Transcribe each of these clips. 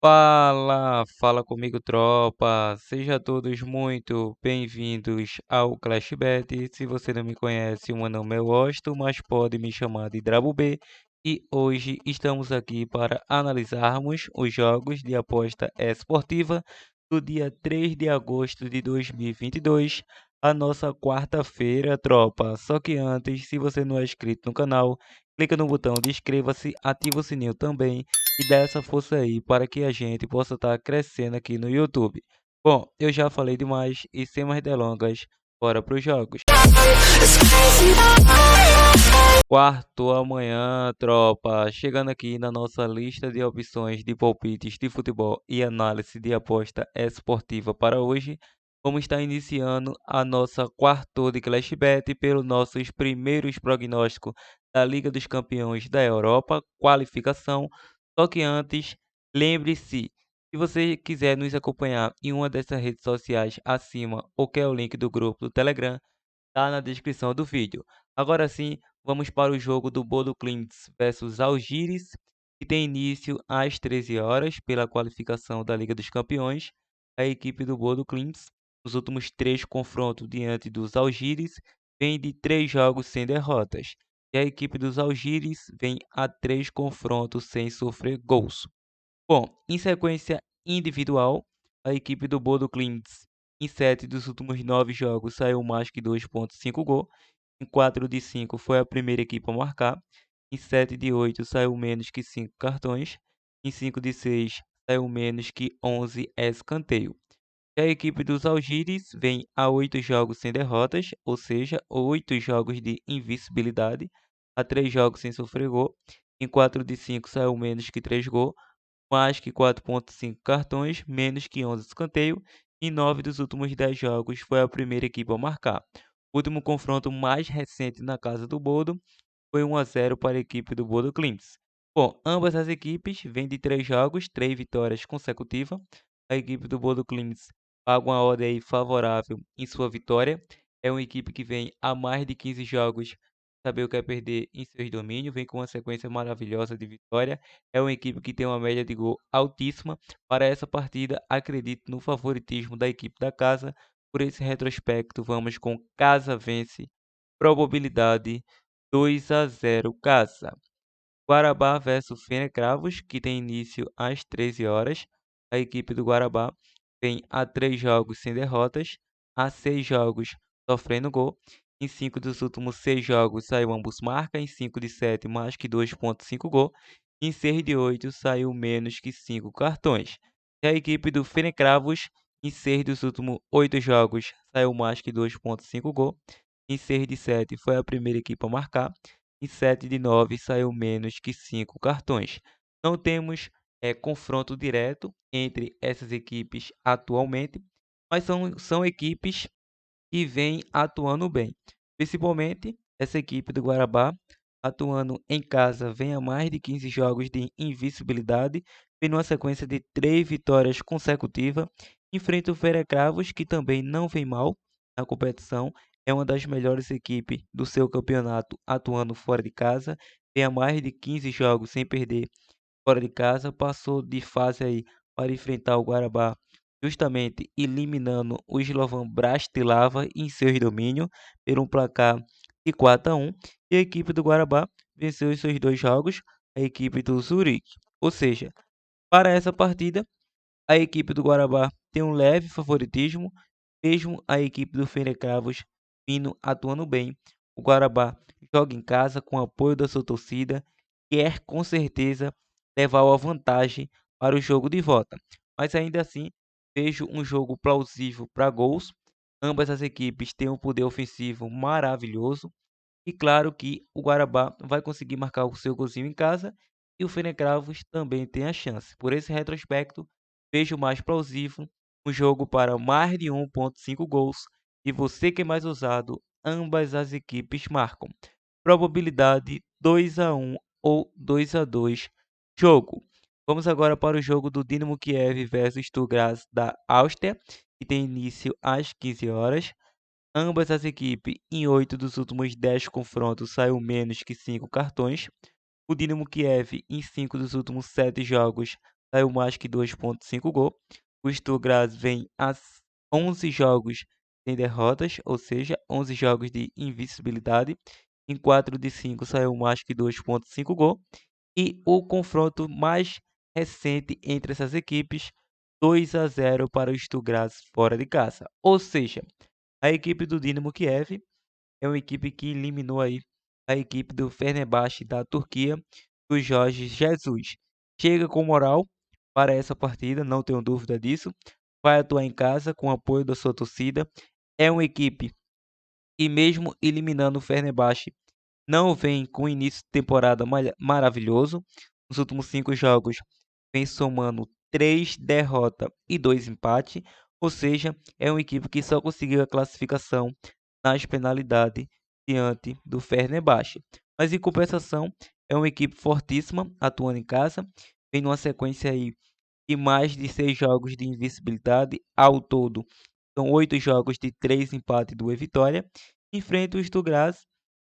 Fala comigo, tropa. Sejam todos muito bem-vindos ao Clash Bet. Se você não me conhece, o meu nome é Washington, mas pode me chamar de Drabo B. E hoje estamos aqui para analisarmos os jogos de aposta esportiva do dia 3 de agosto de 2022, a nossa quarta-feira, tropa. Só que antes, se você não é inscrito no canal, clica no botão de inscreva-se, ativa o sininho também e dá essa força aí para que a gente possa estar crescendo aqui no YouTube. Bom, eu já falei demais e sem mais delongas, bora para os jogos. Quarto amanhã, tropa, chegando aqui na nossa lista de opções de palpites de futebol e análise de aposta esportiva para hoje. Vamos estar iniciando a nossa quarta de Clash Bet pelos nossos primeiros prognósticos da Liga dos Campeões da Europa, qualificação. Só que antes, lembre-se, se você quiser nos acompanhar em uma dessas redes sociais acima ou quer o link do grupo do Telegram, tá na descrição do vídeo. Agora sim, vamos para o jogo do Bodo Glimt versus Algiers, que tem início às 13 horas pela qualificação da Liga dos Campeões. A equipe do Bodo Glimt, nos últimos 3 confrontos diante dos Algiers, vem de 3 jogos sem derrotas. E a equipe dos Algiers vem a 3 confrontos sem sofrer gols. Bom, em sequência individual, a equipe do Bodo Glimt, em 7 dos últimos 9 jogos, saiu mais que 2,5 gol. Em 4 de 5 foi a primeira equipe a marcar. Em 7 de 8 saiu menos que 5 cartões. Em 5 de 6 saiu menos que 11 escanteio. A equipe dos Algiers vem a 8 jogos sem derrotas, ou seja, 8 jogos de invencibilidade, a 3 jogos sem sofrer gol. Em 4 de 5 saiu menos que 3 gols, mais que 4,5 cartões, menos que 11 escanteio. Em 9 dos últimos 10 jogos foi a primeira equipe a marcar. O último confronto mais recente na casa do Bodo foi 1-0 para a equipe do Bodo Glimt. Bom, ambas as equipes vêm de 3 jogos, 3 vitórias consecutivas. A equipe do Bodo Glimt paga uma odd aí favorável em sua vitória. É uma equipe que vem há mais de 15 jogos, saber o que é perder em seus domínios, vem com uma sequência maravilhosa de vitória. É uma equipe que tem uma média de gol altíssima. Para essa partida, acredito no favoritismo da equipe da casa. Por esse retrospecto, vamos com casa vence, probabilidade 2-0 casa. Guarabá versus Fenercravos, que tem início às 13 horas. A equipe do Guarabá vem a 3 jogos sem derrotas, a 6 jogos sofrendo gol. Em 5 dos últimos 6 jogos saiu ambos marca, em 5 de 7 mais que 2,5 gol. Em 6 de 8 saiu menos que 5 cartões. E a equipe do Fenercravos, em 6 dos últimos 8 jogos saiu mais que 2,5 gol. Em 6 de 7 foi a primeira equipe a marcar. Em 7 de 9 saiu menos que 5 cartões. Não temos confronto direto entre essas equipes atualmente, mas são equipes que vêm atuando bem. Principalmente essa equipe do Guarabá, atuando em casa, vem a mais de 15 jogos de invencibilidade, vem numa sequência de 3 vitórias consecutivas. Enfrenta o Ferecravos, que também não vem mal na competição, é uma das melhores equipes do seu campeonato atuando fora de casa, tem a mais de 15 jogos sem perder fora de casa, passou de fase aí para enfrentar o Guarabá, justamente eliminando o Slovan Bratislava em seus domínios por um placar de 4-1, e a equipe do Guarabá venceu os seus 2 jogos, a equipe do Zurique. Ou seja, para essa partida, a equipe do Guarabá tem um leve favoritismo, mesmo a equipe do Ferecravos vindo atuando bem. O Guarabá joga em casa com o apoio da sua torcida, quer com certeza levar a vantagem para o jogo de volta. Mas ainda assim, vejo um jogo plausível para gols. Ambas as equipes têm um poder ofensivo maravilhoso. E claro que o Guarabá vai conseguir marcar o seu golzinho em casa e o Fenercravos também tem a chance. Por esse retrospecto, vejo mais plausível um jogo para mais de 1,5 gols e você que é mais ousado, ambas as equipes marcam. Probabilidade 2-1 ou 2-2 jogo. Vamos agora para o jogo do Dinamo Kiev versus Stuttgart da Áustria, que tem início às 15 horas. Ambas as equipes, em 8 dos últimos 10 confrontos, saiu menos que 5 cartões. O Dinamo Kiev, em 5 dos últimos 7 jogos, saiu mais que 2,5 gol. O Sturm Graz vem a 11 jogos sem derrotas, ou seja, 11 jogos de invencibilidade. Em 4 de 5 saiu mais que 2,5 gol. E o confronto mais recente entre essas equipes, 2-0 para o Sturm Graz fora de casa. Ou seja, a equipe do Dinamo Kiev é uma equipe que eliminou aí a equipe do Fenerbahçe da Turquia, do Jorge Jesus. Chega com moral para essa partida, não tenho dúvida disso. Vai atuar em casa com o apoio da sua torcida. É uma equipe que, mesmo eliminando o Fenerbahçe, não vem com início de temporada maravilhoso. Nos últimos 5 jogos, vem somando 3 derrotas e 2 empates. Ou seja, é uma equipe que só conseguiu a classificação nas penalidades diante do Fenerbahçe. Mas em compensação, é uma equipe fortíssima, atuando em casa. Vem numa sequência aí de mais de 6 jogos de invencibilidade. Ao todo, são 8 jogos de 3 empates e 2 vitórias. Enfrenta o Stuttgart,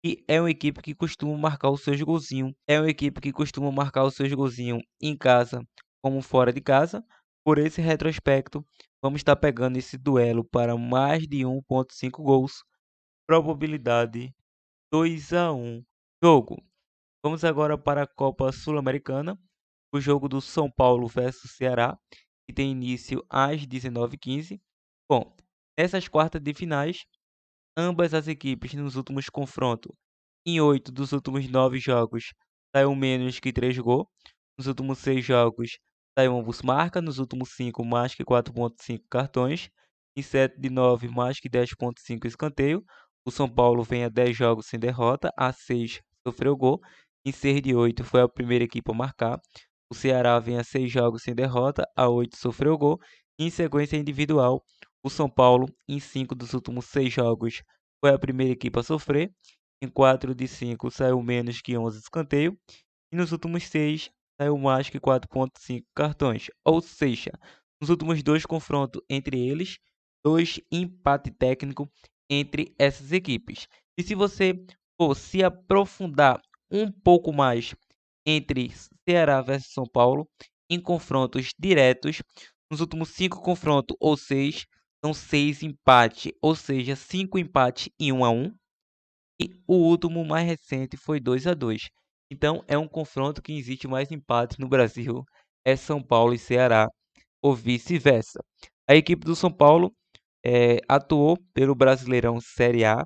que é uma equipe que costuma marcar os seus golzinhos. É uma equipe que costuma marcar os seus golzinhos em casa como fora de casa. Por esse retrospecto, vamos estar pegando esse duelo para mais de 1,5 gols. Probabilidade 2-1 jogo. Vamos agora para a Copa Sul-Americana. O jogo do São Paulo versus Ceará, que tem início às 19h15. Bom, nessas quartas de finais, ambas as equipes nos últimos confrontos, em 8 dos últimos 9 jogos, saiu menos que 3 gols. Nos últimos 6 jogos, saiu ambos marca. Nos últimos 5, mais que 4,5 cartões. Em 7 de 9, mais que 10,5 escanteio. O São Paulo vem a 10 jogos sem derrota, a 6 sofreu gol. Em 6 de 8, foi a primeira equipe a marcar. O Ceará vem a 6 jogos sem derrota, a 8 sofreu gol. Em sequência individual, o São Paulo, em 5 dos últimos 6 jogos, foi a primeira equipe a sofrer. Em 4 de 5 saiu menos que 11 escanteio. E nos últimos 6 saiu mais que 4,5 cartões. Ou seja, nos últimos 2 confrontos entre eles, 2 empate técnico entre essas equipes. E se você for se aprofundar um pouco mais entre Ceará versus São Paulo, em confrontos diretos, nos últimos 5 confrontos ou 6, são 6 empates, ou seja, 5 empates e 1-1. E o último mais recente foi 2-2. Então é um confronto que existe mais empates no Brasil, é São Paulo e Ceará, ou vice-versa. A equipe do São Paulo atuou pelo Brasileirão Série A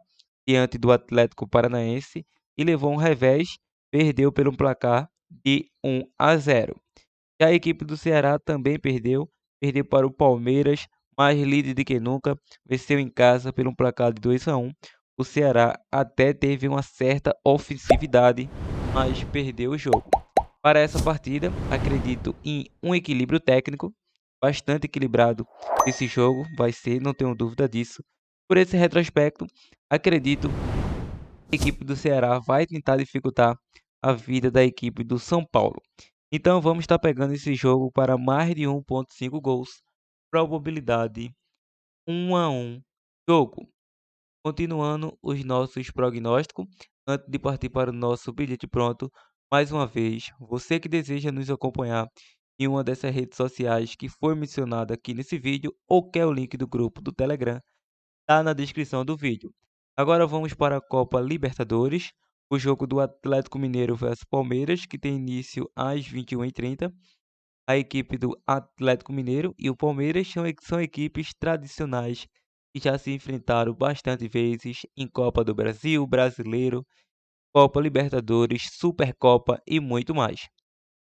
diante do Atlético Paranaense e levou um revés, perdeu pelo placar de 1-0. Já a equipe do Ceará também perdeu para o Palmeiras, mais líder do que nunca, venceu em casa pelo placar de 2-1. O Ceará até teve uma certa ofensividade, mas perdeu o jogo. Para essa partida, acredito em um equilíbrio técnico, bastante equilibrado esse jogo vai ser, não tenho dúvida disso. Por esse retrospecto, acredito que a equipe do Ceará vai tentar dificultar a vida da equipe do São Paulo. Então vamos estar pegando esse jogo para mais de 1,5 gols. Probabilidade 1-1 jogo. Continuando os nossos prognósticos, antes de partir para o nosso bilhete pronto, mais uma vez, você que deseja nos acompanhar em uma dessas redes sociais que foi mencionada aqui nesse vídeo ou quer o link do grupo do Telegram, está na descrição do vídeo. Agora vamos para a Copa Libertadores, o jogo do Atlético Mineiro versus Palmeiras, que tem início às 21h30. A equipe do Atlético Mineiro e o Palmeiras são equipes tradicionais que já se enfrentaram bastante vezes em Copa do Brasil, Brasileiro, Copa Libertadores, Supercopa e muito mais.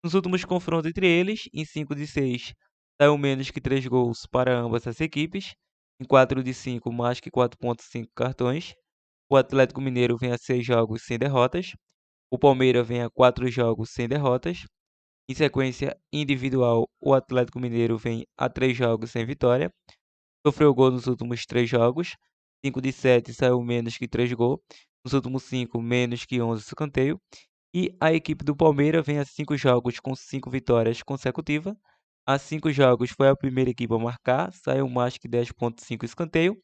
Nos últimos confrontos entre eles, em 5 de 6, saiu menos que 3 gols para ambas as equipes. Em 4 de 5, mais que 4,5 cartões. O Atlético Mineiro vem a 6 jogos sem derrotas. O Palmeiras vem a 4 jogos sem derrotas. Em sequência individual, o Atlético Mineiro vem a 3 jogos sem vitória. Sofreu gol nos últimos 3 jogos. 5 de 7 saiu menos que 3 gols. Nos últimos 5, menos que 11 escanteio. E a equipe do Palmeiras vem a 5 jogos com 5 vitórias consecutivas. Há 5 jogos foi a primeira equipe a marcar, saiu mais que 10,5 escanteio.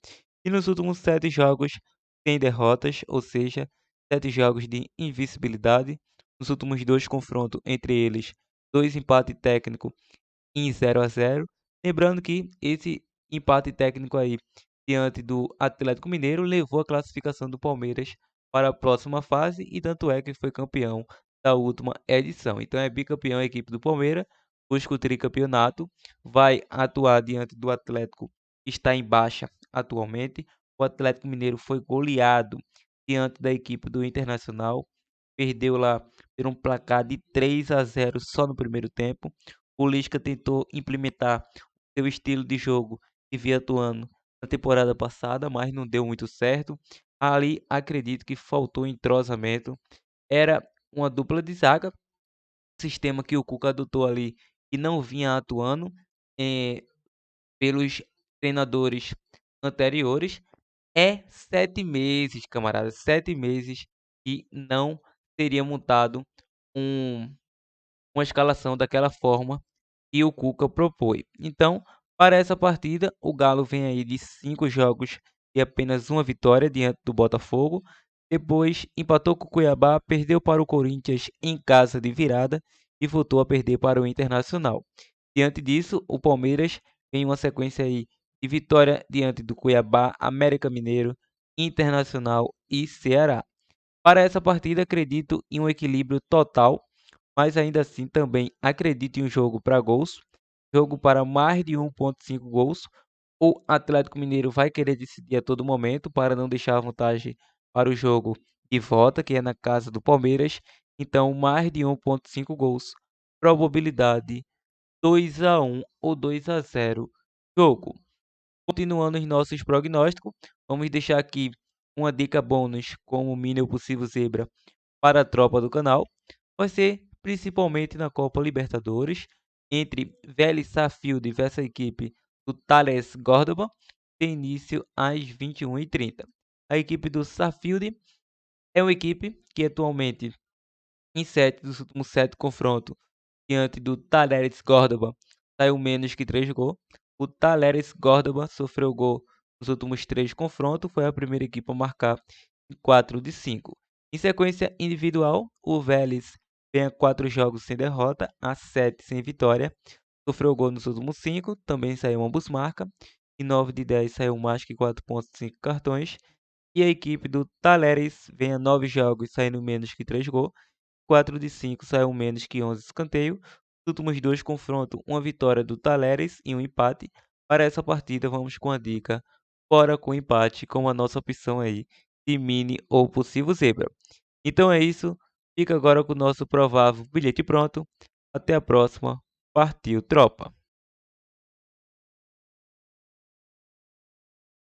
E nos últimos 7 jogos tem derrotas, ou seja, 7 jogos de invencibilidade. Nos últimos 2 confrontos entre eles, 2 empates técnicos em 0-0. Lembrando que esse empate técnico aí diante do Atlético Mineiro levou a classificação do Palmeiras para a próxima fase e tanto é que foi campeão da última edição. Então é bicampeão a equipe do Palmeiras, busca o tricampeonato, vai atuar diante do Atlético, que está em baixa atualmente. O Atlético Mineiro foi goleado diante da equipe do Internacional, perdeu lá por um placar de 3-0 só no primeiro tempo. O Lisca tentou implementar seu estilo de jogo que vinha atuando na temporada passada, mas não deu muito certo. Ali acredito que faltou entrosamento. Era uma dupla de zaga, sistema que o Cuca adotou ali e não vinha atuando pelos treinadores anteriores. É 7 meses, camarada, 7 meses que não teria montado um uma escalação daquela forma que o Cuca propôs. Então, para essa partida, o Galo vem aí de 5 jogos e apenas uma vitória diante do Botafogo. Depois empatou com o Cuiabá, perdeu para o Corinthians em casa de virada e voltou a perder para o Internacional. Diante disso, o Palmeiras tem uma sequência aí de vitória diante do Cuiabá, América Mineiro, Internacional e Ceará. Para essa partida, acredito em um equilíbrio total, mas ainda assim também acredito em um jogo para gols, jogo para mais de 1,5 gols. O Atlético Mineiro vai querer decidir a todo momento para não deixar a vantagem para o jogo de volta, que é na casa do Palmeiras. Então, mais de 1,5 gols. Probabilidade 2-1 ou 2-0 jogo. Continuando os nossos prognósticos, vamos deixar aqui uma dica bônus como mini ou possível zebra para a tropa do canal. Vai ser principalmente na Copa Libertadores, entre Vélez Sarsfield versus a equipe do Thales Córdoba, tem início às 21h30. A equipe do Sarsfield é uma equipe que atualmente, em 7 dos últimos 7 confrontos, diante do Talleres Córdoba, saiu menos que 3 gols. O Talleres Córdoba sofreu gol nos últimos 3 confrontos, foi a primeira equipe a marcar em 4 de 5. Em sequência individual, o Vélez vem a 4 jogos sem derrota, a 7 sem vitória. Sofreu gol nos últimos 5, também saiu ambos marca. Em 9 de 10 saiu mais que 4,5 cartões. E a equipe do Talleres vem a 9 jogos saindo menos que 3 gols. 4 de 5 saiu menos que 11 escanteio. Nos últimos 2 confrontos, uma vitória do Talleres e um empate. Para essa partida, vamos com a dica fora com empate, com a nossa opção aí de mini ou possível zebra. Então é isso. Fica agora com o nosso provável bilhete pronto. Até a próxima. Partiu, tropa!